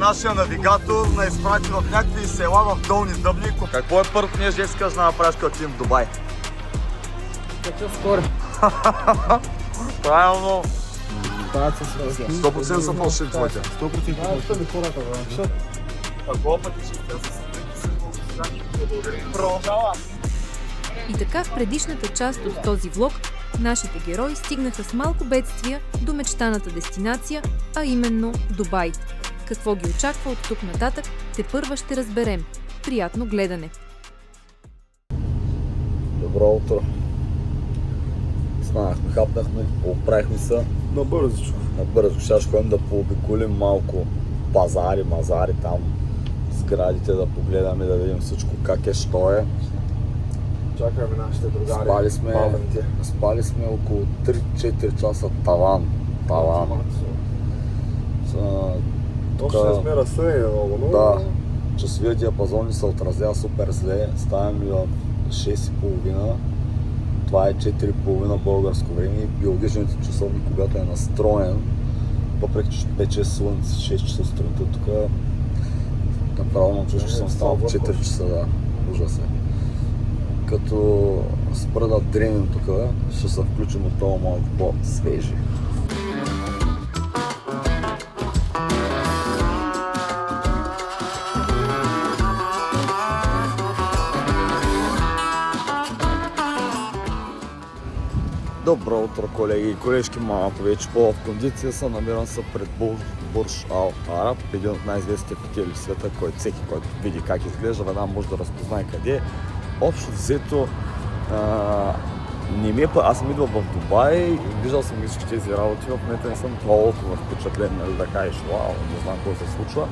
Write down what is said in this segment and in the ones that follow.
нашия навигатор ме изпрати в някакви села в Долни Дъбни. Какво е първото нещо, че искаш да направиш като отидем в Дубай? Кача скоро. Правилно. Правят се свързя. 100% са фалшиви твоите. 100% фалшиви. Хората, бе. Какво пъти ще продължава? И така в предишната част от този влог нашите герои стигнаха с малко бедствия до мечтаната дестинация, а именно Дубай. Какво ги очаква от тук нататък, тепърва ще разберем. Приятно гледане! Добро утро. Станахме, хапнахме, поправихме се. Набързо. Набързо сега ще ходим да пообиколим малко мазари там, сградите да погледаме, да видим всичко как е, що е. Чакаме нашите другари. Спали сме около 3-4 часа таван. Още не сме разсъдени много, но... Да, часовия диапазон ни се отразява супер зле. Ставаме в 6:30. Това е 4:30 българско време и биологичният часовник, когато е настроен, въпреки че пече слънце 6 часа сутринта тук, направо не чуш, че съм станал в 4 часа, да, ужас е. Като спра да дремим тук, ще се включим от това малко по-свежи. Добро утро, колеги и колежки, малко вече по-в кондиция съм, намирам се пред Бурж Ал Араб, един от най-известните хотели в света, който всеки, който види как изглежда, веднага може да разпознае къде е. Общо взето, не ми е аз съм идвал в Дубай, виждал съм всички тези работи, в момента не съм толкова впечатлен, нали, да кажеш, вау, не знам какво се случва.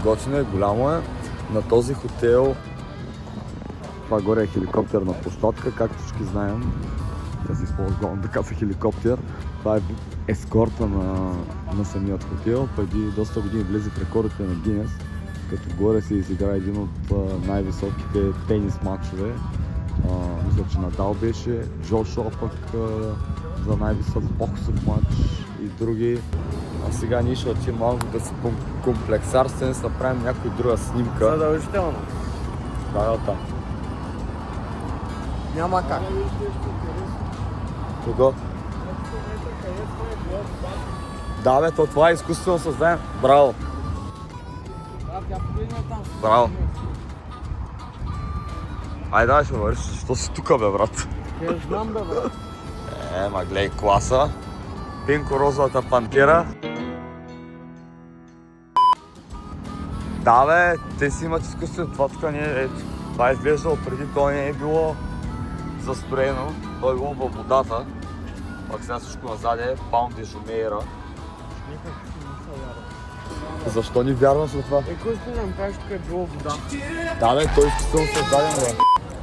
Готино е, голямо е. На този хотел, това горе е хеликоптерна площадка, както всички знаем. Да се използва главно така за хеликоптер. Това е ескорта на самият хотел. Преди доста години влезе в рекордите на Гинес, като горе се изигра един от най-високите тенис матчове. Мисля, че Надал беше, Джошуа пък за най-висок боксов матч и други. А сега ние ще отидем малко да се комплексарстваме, да направим някоя друга снимка. Задължително. Да, там. Няма как. Кого? Да, бе, това е изкуствено създание. Браво! Браво! Айде, давай ще вършиш, защо си тука, бе, брат? Я знам, бе, брат. Ма гледай класа. Пинко-розовата пантера. Да, бе, те си имат изкуствено. Това тук не е, ето. Това е изглеждало преди, то не е било застроено. То е било във водата. Пак сега всичко назад е Паун де Жумейра. Защо ни вярваш за това? Кой ще нам кажеш, тук е било вода? Да, бе, той изкуствено създаден, бе.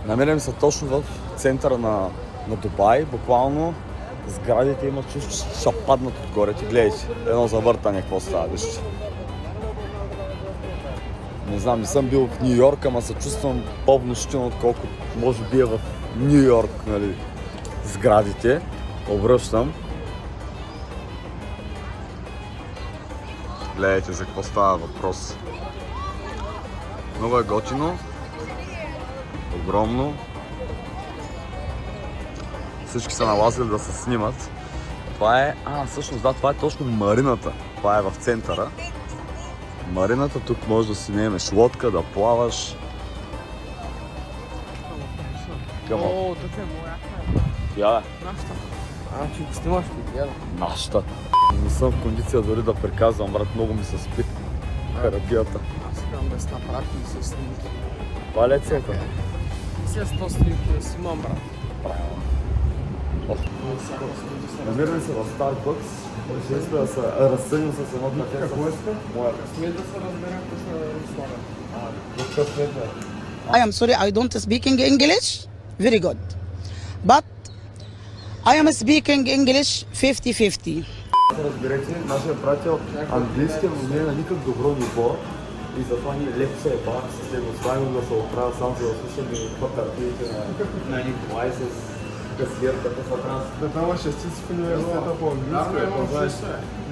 Намираме се точно в центъра на Дубай. Буквално сградите имат чувство, че ще паднат отгоре. Ти гледайте, едно завъртане, какво става, вижте. Не знам, не съм бил в Нью Йорк, ама се чувствам по-внушително, отколкото може би е в Нью Йорк, нали, сградите. Обръщам. Гледайте за какво става въпрос. Много е готино. Огромно. Всички са налазили да се снимат. Това е... всъщност да, това е точно марината. Това е в центъра. Марината, тук можеш да си наемеш лодка, да плаваш. О, тук е моя. Я, Нашата. Че го снимаш ли? Гледа. нашата. Не съм в кондиция дори да приказвам, брат, много ми се спи. Карабията. Аз искам да се направи и се снимки. Това е лекцията. След 100 снимки да снимам, брат. Правилно. Намираме се в Starbucks. Решили сме да се разсъдим с едно кафе. Какво иска? Моя. Смей да се разберем къс на Руслана. Късмет е. I am sorry, I don't speaking English. Very good. But I am speaking English 50-50. Разберете, нашия приятел английски, но не е на никак добро ниво. И затова ние леко се ебах с него. Оставим да се оправя сам, за да слушаме пътърпиите на Николай с касиерката в Атранс. Да, там е шестици в университета по английски.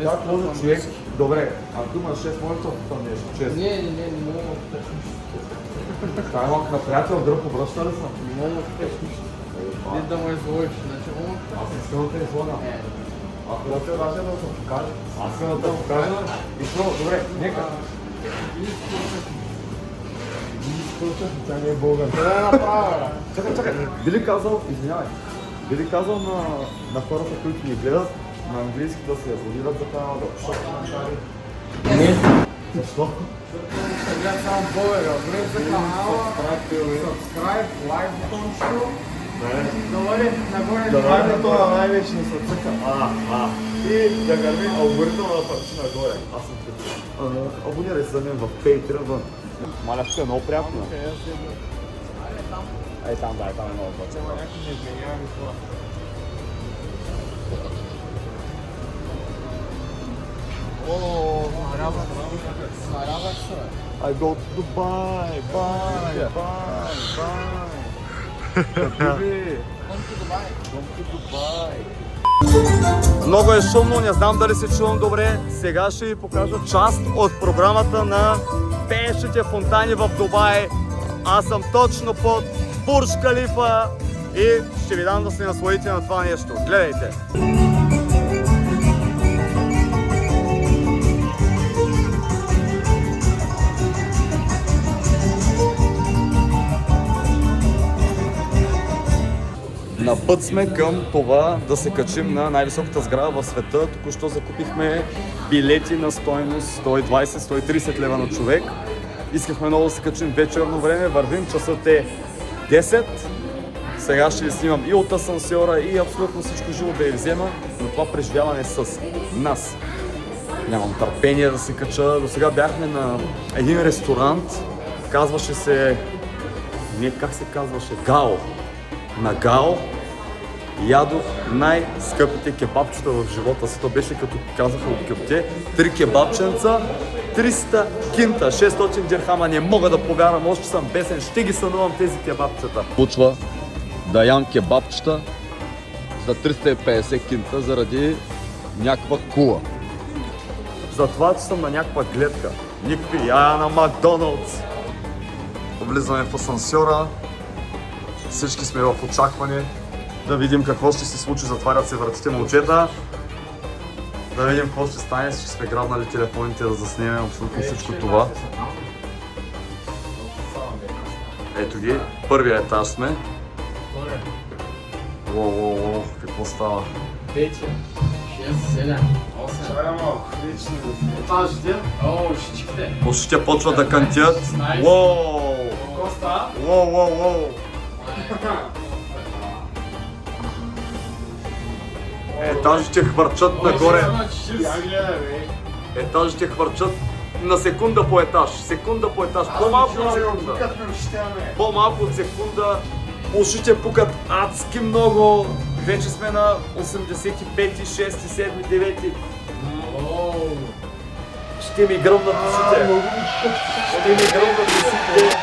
Как може човек Добре, а дума 6 може да питам нещо, честно. Не мога да питаш нищо. Това е малко на приятел, друг обръща ли съм? Не мога да питаш нищо. Не да ме излъжиш, значи мога да питаш. Аз искам да те излагам. Аз да те даже да се покажа. Аз искам да те покажа. И що, добре, нека. Тя не е българ. Това е направя. Чакай, би ли казал, извинявай, би ли казал на хората, които ни гледат, на английски да се абонират за канала, да пишат коментари? Не. Защо? Ще гледат само българи. Влез за канала, subscribe, лайк бутончето. Долари, нагоре. Давай на това най-вече не се цъка. И да гърми алгоритъма да парчи нагоре. Аз съм като. Абонирай се за мен в Patreon. Маля, тук е много приятно. Ей там, да, там е много приятно. I go to Dubai, bye. Habibi. Come to Dubai. Много е шумно, не знам дали се чувам добре. Сега ще ви покажа част от програмата на пеещите фонтани в Дубай. Аз съм точно под Бурдж Калифа и ще ви дам да се насладите на това нещо. Гледайте! На път сме към това да се качим на най-високата сграда в света. Току-що закупихме билети на стойност 120-130 лева на човек. Искахме много да се качим вечерно време, вървим, часът е 10. Сега ще ви снимам и от асансьора и абсолютно всичко живо да я взема, но това преживяване с нас. Нямам търпение да се кача. До сега бяхме на един ресторант, казваше се... Не, как се казваше? Гао. На Гао ядох най-скъпите кебабчета в живота си. То беше като казаха от кюпте. 3 кебабченца, 300 кинта, 600 дирхама. Не мога да повярвам, още съм бесен. Ще ги сънувам тези кебабчета. Случва да ям кебабчета за 350 кинта заради някаква кула. Затова, че съм на някаква гледка. Никакви яя на Макдоналдс. Влизаме в асансьора. Всички сме в очакване да видим какво ще се случи. Затварят се вратите на очета. Да видим какво ще стане. Ще сме грабнали телефоните да заснемем абсолютно всичко това. Ето ги, първия етаж сме. Воу, какво става? 5, 6, 7, 8. Етажите. О, щичките. Кошите почват да кантят. Воу! Коста. Воу! Етажите хвърчат нагоре. Етажите хвърчат на секунда по етаж. Секунда по етаж. По-малко от секунда. По-малко от секунда. Ушите пукат адски много. Вече сме на 85, 6, 7, 9. Ще ми гръмнат ушите. Ще ми гръмнат ушите.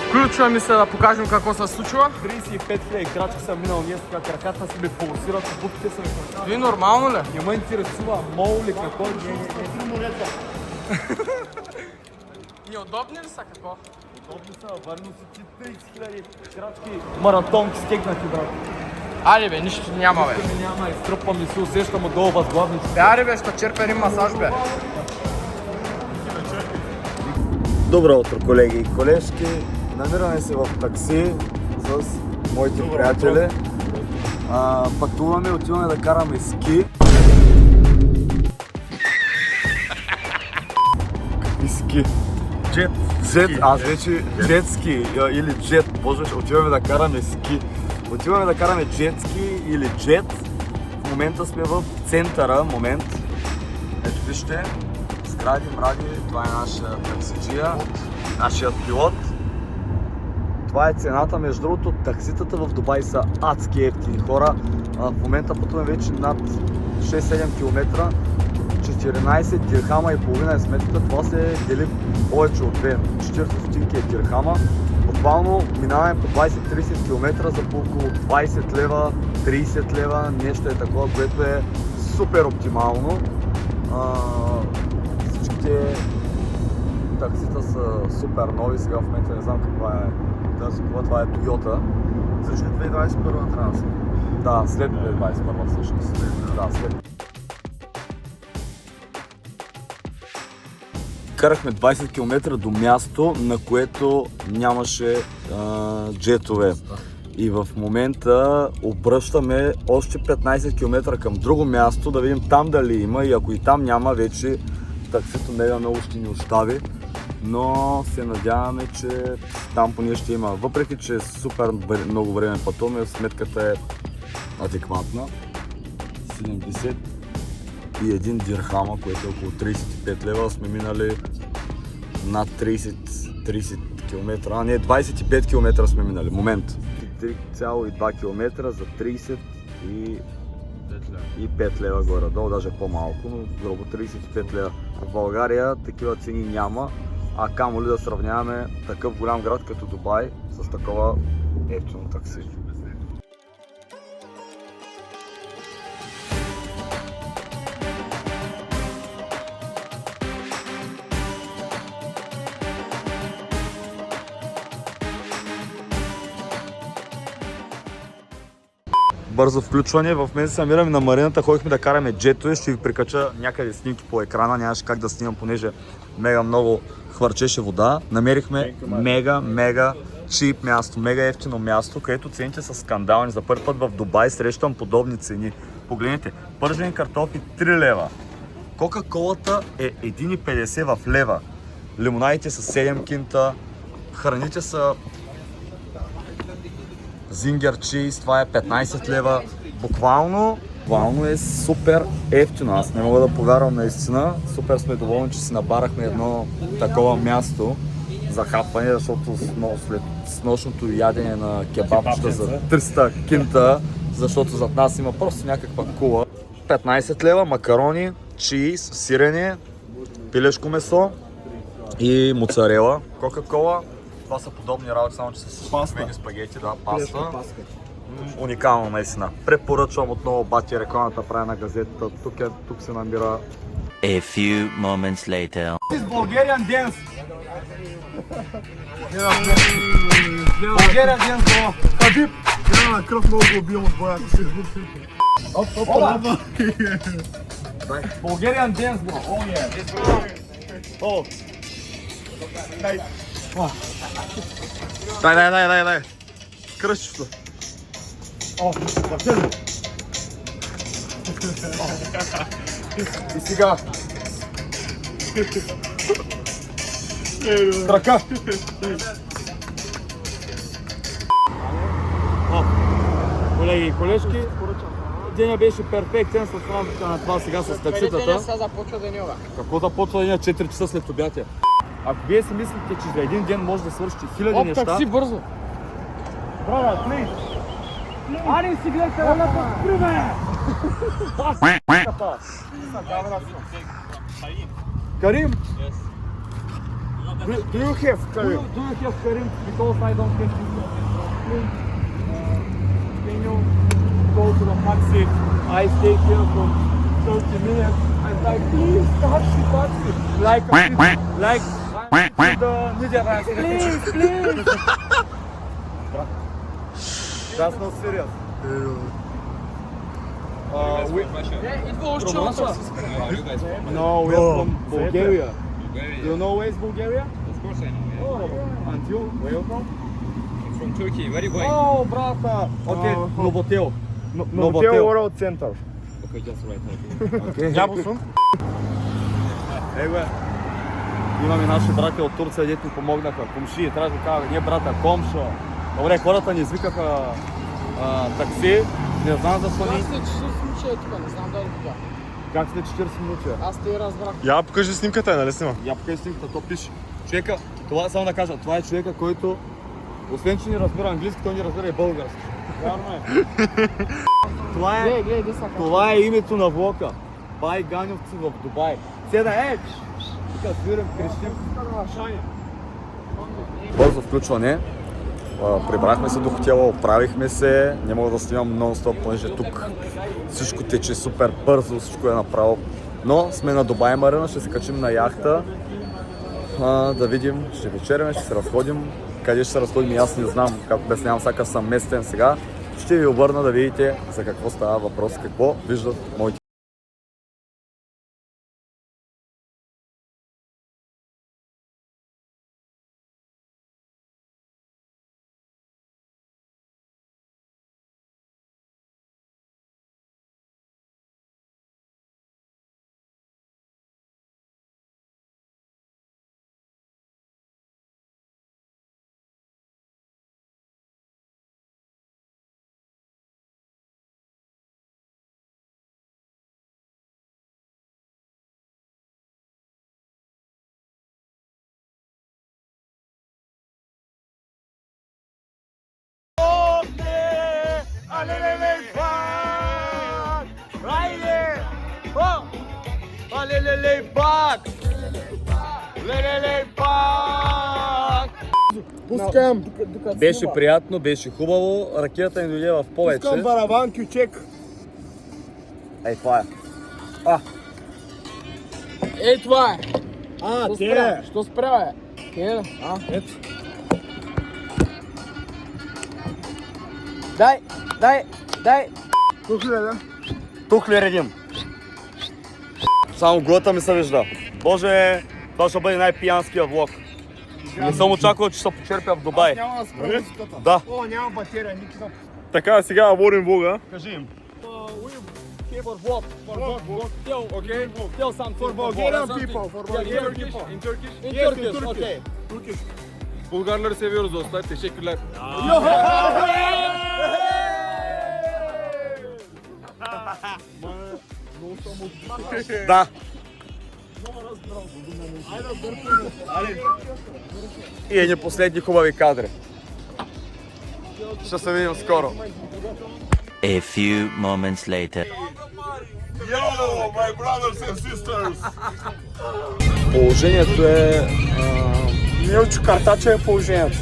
Включваме се да покажем какво се случва. 35 000 крачки съм минал днес, краката си ми пулсират, обувките са ми пулсират. Ви нормално ли? Не ме интересува мол ли какво, не. Неудобни ли са какво? Удобни са, върно си ти 30 000 крачки. Маратонки стегнати, брат. Айде бе, нищо няма бе. Няма, изтръпвам и се усещам отдолу възглавниците. Айде бе, ще черпя един масаж бе. Добро утро, колеги и колежки. Намираме се в такси с моите приятели. Пътуваме, отиваме да караме ски. Какви ски? Джет. Аз вече джетски или джет. Боже, отиваме да караме ски. Отиваме да караме джетски или джет. В момента сме в центъра. Момент. Ето вижте. Здрави, мради, това е нашия таксиджия, нашият пилот. Това е цената, между другото, такситата в Дубай са адски ефтини хора. В момента пътуваме вече над 6-7 км, 14 дирхама и половина е сметката, това се дели повече от 2, 40 стотинки е дирхама. Буквално минаваме по 20-30 км за по около 20 лева, 30 лева, нещо е такова, което е супер оптимално. Всичките таксита са супер нови, сега в момента не знам каква е тази кола, това е Toyota. Също 2021 трябва да се. Да, след 2021 всъщност. Да, след. Карахме 20 км до място, на което нямаше джетове. И в момента обръщаме още 15 км към друго място, да видим там дали има, и ако и там няма, вече таксито мега много ще ни остави. Но се надяваме, че там поне ще има. Въпреки че супер много време пътуваме, сметката е адекватна. 71 дирхама, което е около 35 лева. Сме минали над 30 км, а не, 25 км сме минали. Момент. 3,2 км за 35 лева горе-долу, даже по-малко, но грубо 35 лева. В България такива цени няма, а камо ли да сравняваме такъв голям град като Дубай с такова ефтино такси. Бързо включване. В мен се намираме на марината, ходихме да караме джетове, ще ви прикача някъде снимки по екрана, нямаше как да снимам, понеже мега много хвърчеше вода. Намерихме мега чип място, мега ефтино място, където цените са скандални. За първи път в Дубай срещам подобни цени. Погледнете, пържени картофи 3 лева, кока-колата е 1,50 в лева, лимонадите са 7 кинта, храните са Zinger Cheese, това е 15 лева. Буквално е супер ефтино. Аз не мога да повярвам наистина. Супер сме доволни, че си набарахме едно такова място за хапване, защото след снощното ядене на кебабчета за 300 кинта, защото зад нас има просто някаква кула. 15 лева, макарони, чиз, сирене, пилешко месо и моцарела, кока-кола. Това са подобни работи, само че с паста. Спагети, да, паста. Уникално наистина. Препоръчвам отново, бати, рекламата прави на газетата. Тук се намира. A few moments later. This Bulgarian dance. Bulgarian dance, bro. Хабиб! Трябва на кръв много го убивам от боя, ако се изгубим. Bulgarian dance, bro. Oh yeah. О! Дай. Кръщичето. О, въртели! И сега. Крака. Колеги и колежки, деня беше перфектен с рамката на това сега с такситата. Деня сега започва деньога. Какво започва деня? 4 часа след обятия. Ако вие си мислите, че за един ден може да свършите хиляди неща... такси бързо. Брат, плиз! Ани си гледай ролята, спри бе! Карим? Yes. Do you have Karim? Do you have Karim? Because I don't have his Can you go to the taxi? I stay here for 30 minutes. I'm like, please, taxi. Like the Netherlands. Please. That's not serious. From Russia? No, we're from Bulgaria. Do you know where is Bulgaria? Of course I know, yeah. Oh, and you? Where you from? From Turkey, where are you going? Oh, brata! Okay, Novotel. Novotel World Center. Okay, just right. Ябусон? Бе, имаме наши братя от Турция, дето ни помогнаха. Комши, трябва да кажа, не брата, комшо. Добре, хората ни извикаха такси, не знам защо ни... Аз не че се случи тук, не знам дали така. Как след 40 минути? Аз те разбрах. Я покажи снимката, нали снима? Я покажи снимката, то пише. Човека, това само да кажа, това е човека, който освен, че ни разбира английски, той ни разбира и български. Вярно е. Това е името на влока. Бай Ганьовци в Дубай. Седа, тук свирам, крещим. Бързо включване. Прибрахме се до хотела, оправихме се. Не мога да снимам нон-стоп, понеже тук всичко тече супер бързо, всичко е направо. Но сме на Дубай Марина, ще се качим на яхта. Да видим, ще вечеряме, ще се разходим. Къде ще се разходим и аз не знам, как обяснявам, сака съм местен сега. Ще ви обърна да видите за какво става въпрос, какво виждат моите. Пускам! Беше приятно, беше хубаво, ракията ни дойде в повече. Пускам барабан, кючек! Ей, това е. Ей, това е. Те! Що спря, бе? Ето. Дай. Тук ли да? Тук ли редим? Само глата ми се вижда. Боже, това ще бъде най-пиянския влог. Не съм очаквал, че ще се почерпя в Дубай. Няма да спра музиката. Да. О, няма батерия, никаква. Така, сега водим влога. Кажи им. For Bulgarian people, for Bulgarian people. In Turkish. Bulgarları seviyoruz dostlar. Teşekkürler. Да. И едни последни хубави кадри. Ще се видим скоро. A few moments later. Положението е... Милчо Картача е положението.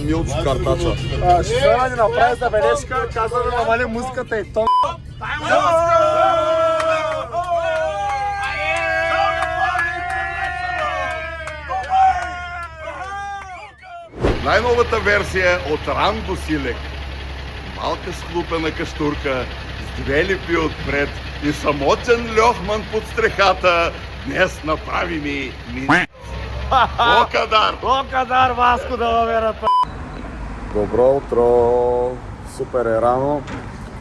Милчо Картача. Шофьора ни направи забележка, каза да намали музиката и тон. Най-новата версия от Ранго Силек. Малка схлупена каштурка с две липи отпред и самотен льохман под стрехата днес направи ми Окадар! Окадар, Васко да въверата! Добро утро! Супер е рано.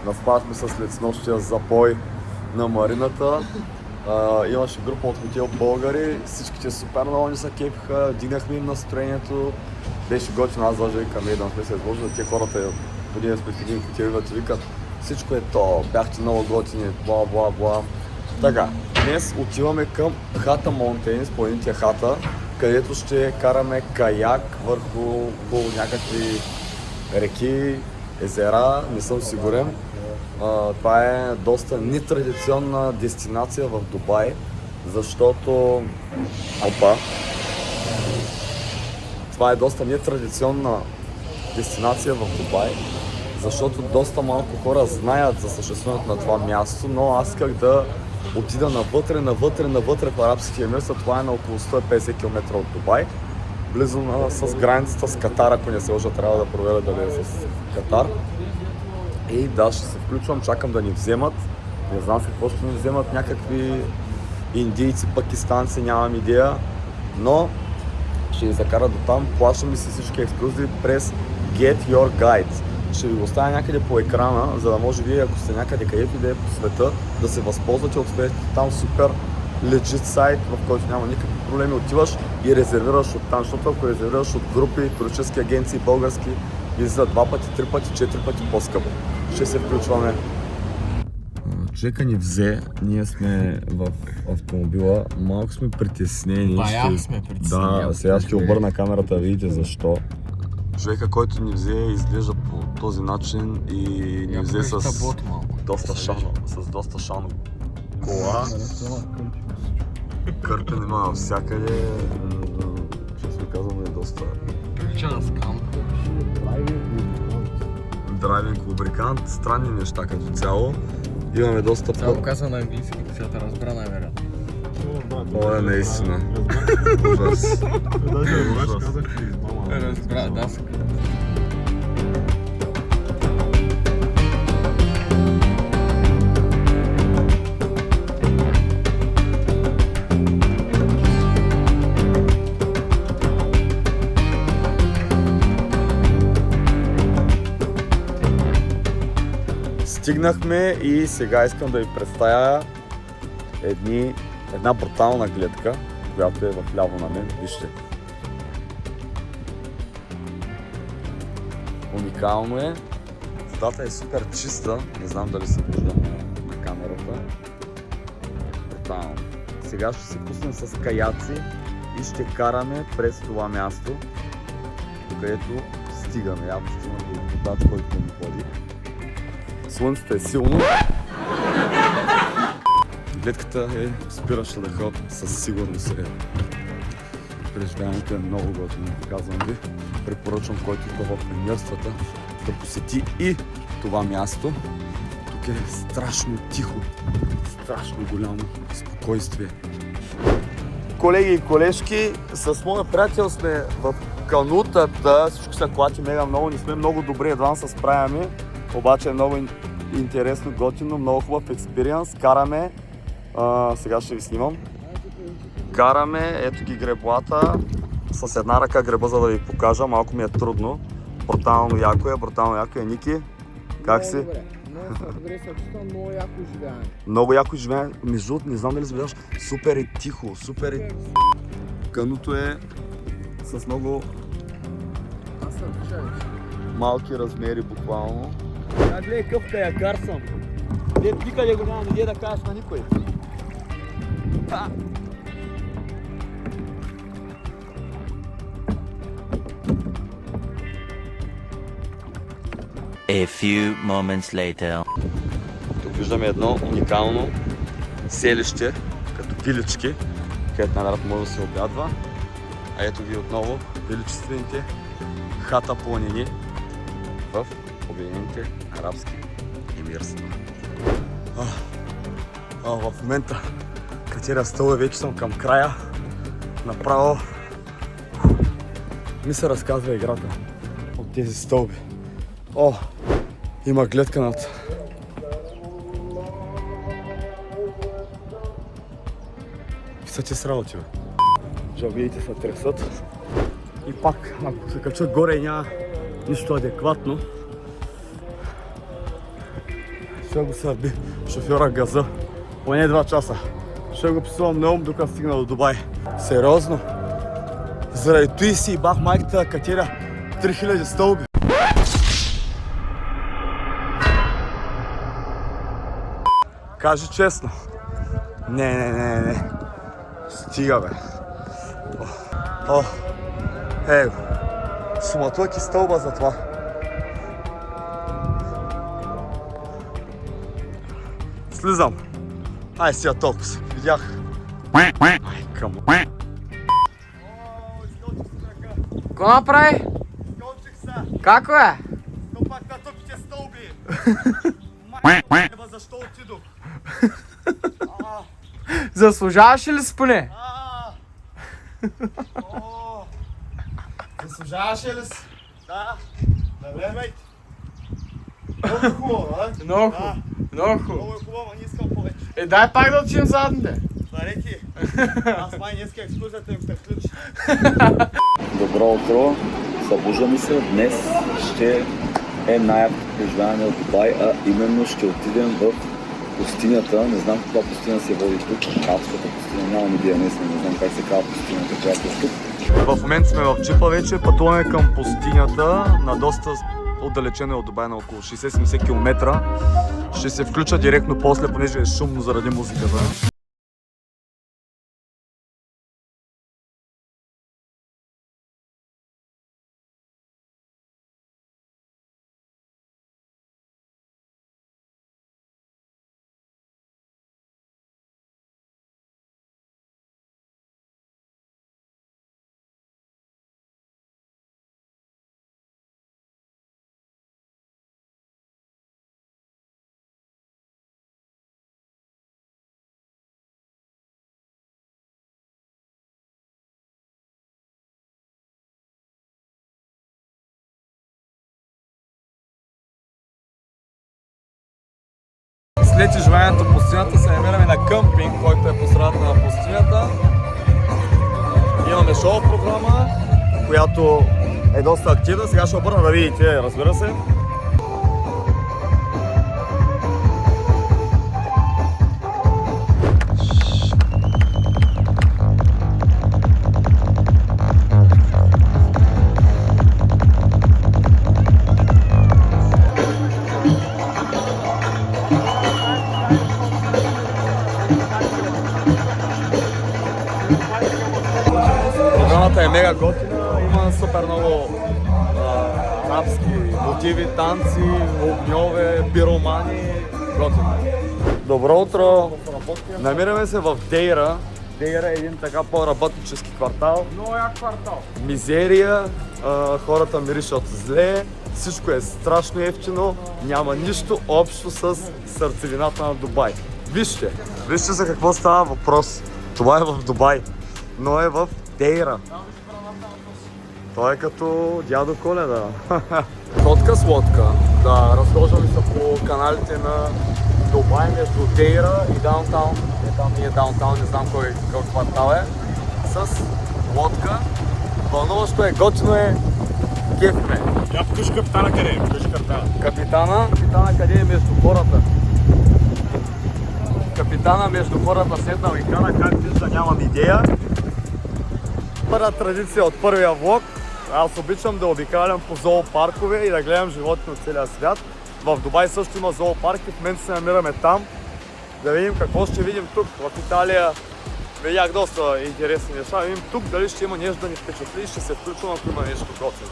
Наспахме се след снощия запой на марината. Имаше група от хотел българи. Всичките супер много ни се кепиха. Дигнахме им настроението. Беше готино, аз даже викам, да сме се изложили. Те хората ходим сме в един хотел и викат, всичко е то, бяхте много готини, бла бла бла. Така, днес отиваме към Хата Монтейнс, планините Хата, където ще караме каяк върху някакви реки, езера, не съм сигурен. Това е доста нетрадиционна дестинация в Дубай, защото... Това е доста нетрадиционна дестинация в Дубай, защото доста малко хора знаят за съществуването на това място, но аз исках да отида навътре в арабските емирства. Това е на около 150 км от Дубай, близо с границата с Катар, ако не се лъжа, трябва да проверя дали е с Катар. И да, ще се включвам, чакам да ни вземат. Не знам какво ще ни вземат, някакви индийци, пакистанци, нямам идея, но ще ни закарат до там. Плащаме си всички екскурзии през Get Your Guide. Ще ви го оставя някъде по екрана, за да може вие, ако сте някъде където и да е по света, да се възползвате от там супер legit сайт, в който няма никакви проблеми. Отиваш и резервираш от там, защото ако резервираш от групи, туристически агенции, български, излиза 2 пъти, 3 пъти, 4 пъти по-скъпо. Ще се включваме. човека ни взе, ние сме в автомобила, малко сме притеснени. Бая сме притеснени. Да, сега ще обърна камерата, видите защо. Човека, който ни взе, изглежда по този начин и ни взе с доста шано кола. Кърпен има навсякъде. Честно казвам, е доста... Драйвинг лубрикант, странни неща като цяло. Имаме доста Това го каза на английски, сега те разбра най-вероятно. Това е наистина. Ужас. Разбра, да. Стигнахме и сега искам да ви представя една брутална гледка, която е вляво на мен. Вижте. Уникално е. Водата е супер чиста. Не знам дали се вижда на камерата. Брутално. Сега ще се пуснем с каяци и ще караме през това място, където стигаме. Явно ще има водач, който ни ходи. Слънцето е силно. Гледката е спираща дъха, със сигурност е. Преживяването е много готино, казвам ви. Препоръчвам който е в премиерствата да посети и това място. Тук е страшно тихо, страшно голямо спокойствие. Колеги и колежки, с моя приятел сме в канутата. Всичко се клати мега много, не сме много добри, едва се справяме. Обаче е много интересно, готино, много хубав експириенс. Караме, сега ще ви снимам. Караме, ето ги греблата, с една ръка греба, за да ви покажа, малко ми е трудно. Брутално яко е, Ники. Как си? Добре, се чувствам много яко живеене. Много яко живеене. Между другото, не знам дали забележаш, супер е тихо, супер е... Кануто е с много малки размери буквално. Я гледай какъв каякар съм. Никъде го няма, не да кажеш на никой. A few moments later. Тук виждаме едно уникално селище, като вилички, където народ може да се обядва. А ето ви отново величествените хата планини в Обединените арабски емирства. В момента, катеря стълба, вече съм към края. Направо ми се разказва играта от тези стълби. Има гледка над са ти с работи, бе. Жалбиите се тресат. И пак, ако се кача горе и няма нищо адекватно, ще го сърби шофьора газа. Поне 2 часа. Ще го писувам на ум, докато стигна до Дубай. Сериозно? Заради той си и бах майката катеря 3000 стълби. Кажи честно. Не. Стига, бе. Его. Суматоки стълба за това. Слизам. Ай, сега толкова се. Видях. Ай, къмо. Какво направи? Скочих се. Како е? Стопах на тъпите стълби. Защо отидох? Заслужаваше ли си поне? Заслужаваше ли си? Да. Навремайте. Много хубаво, а? Много хубаво. Много хубаво. Много е хубаво, не искам повече. Дай пак да отидем задните. Дареки, аз май днеска екскурзията им приключи. Добро утро, събуждаме се. Днес ще е най-якото преживяване от Дубай, а именно ще отидем в пустинята. Не знам каква пустиня се води тук. Алпската пустиня, нямам идея, не знам как се казва пустинята, която е тук. В момента сме в джипа вече, пътуваме към пустинята на доста отдалечено е от Дубай на около 60-70 км. Ще се включа директно после, понеже е шумно заради музиката. След изживанието по пустинята се намираме на къмпинг, който е по средата на пустинята. Имаме шоу програма, която е доста активна. Сега ще обърна да видите, разбира се. Програмата е мега готина, има супер много арабски мотиви, танци, огньове, пиромани, готина. Добро утро! Намираме се в Дейра. Дейра е един така по-работнически квартал. Много як квартал. Мизерия, хората миришат зле, всичко е страшно евтино, няма нищо общо с сърцевината на Дубай. Вижте за какво става въпрос. Това е в Дубай, но е в Дейра. Той е като дядо Коледа. Котка с лодка. Да, разхождаме се по каналите на Дубай между Дейра и даунтаун. Там не е даунтаун, не знам кой квартал е. С лодка. Вълнуващо е, готино е, кефме. Я покажи капитана къде е, покажи капитана. Капитана къде е между хората. Капитана между хората седнал и кара, как вижда, нямам идея. Първа традиция от първия влог. Аз обичам да обикалям по зоопаркове и да гледам животни от целия свят. В Дубай също има зоопарки, в момента се намираме там. Да видим какво ще видим тук. В Италия видях доста интересни неща. Видим тук дали ще има нещо да ни впечатли и ще се включвам, ако има нещо готино.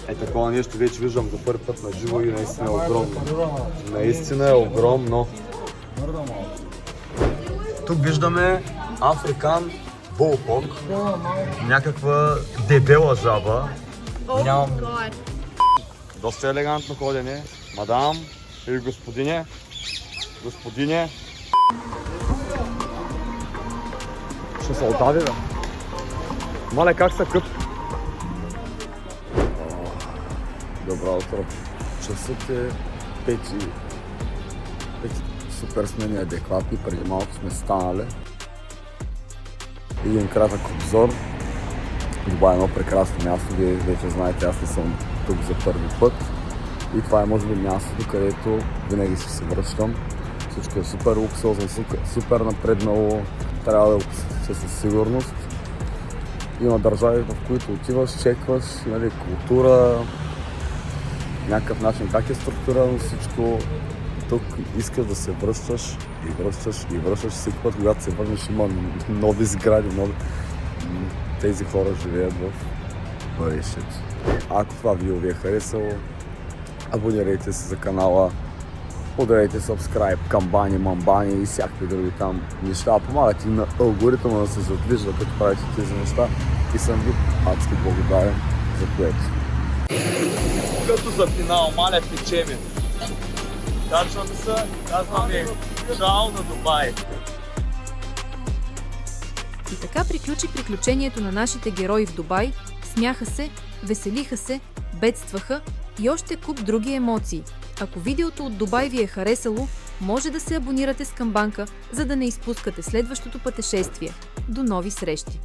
Е, такова нещо вече виждам за първи път на живо и наистина е огромно. Наистина е огромно. Тук виждаме Африкан Булдог, някаква дебела жаба. Нямам... Доста елегантно ходене. Мадам или господине. Господине. Ще се отдави, бе. Мале, как са къп? Добро утро. Часът е 5. Супер сме неадекватни, преди малко сме станали. Един кратък обзор. Дубай е едно прекрасно място, вие вече знаете, аз не съм тук за първи път. И това е може би мястото, където винаги се връщам. Всичко е супер луксозно, супер напреднало, трябва да го посетите със сигурност. Има държави, в които отиваш, чекваш, нали, култура, някакъв начин как е структурирано всичко. Тук искаш да се връщаш и връщаш. Всеки път, когато се върнеш, има нови сгради, тези хора живеят в бъдещето. Ако това видео ви е харесало, абонирайте се за канала, ударете subscribe, камбани, мамбани и всякакви други там неща. Помагате и на алгоритъма да се задвижва, като правите тези неща и съм ви адски благодарен за което. Като за финал, маля печеме. Качваме се, казваме чао на Дубай! И така приключи приключението на нашите герои в Дубай. Смяха се, веселиха се, бедстваха и още куп други емоции. Ако видеото от Дубай ви е харесало, може да се абонирате с камбанка, за да не изпускате следващото пътешествие. До нови срещи!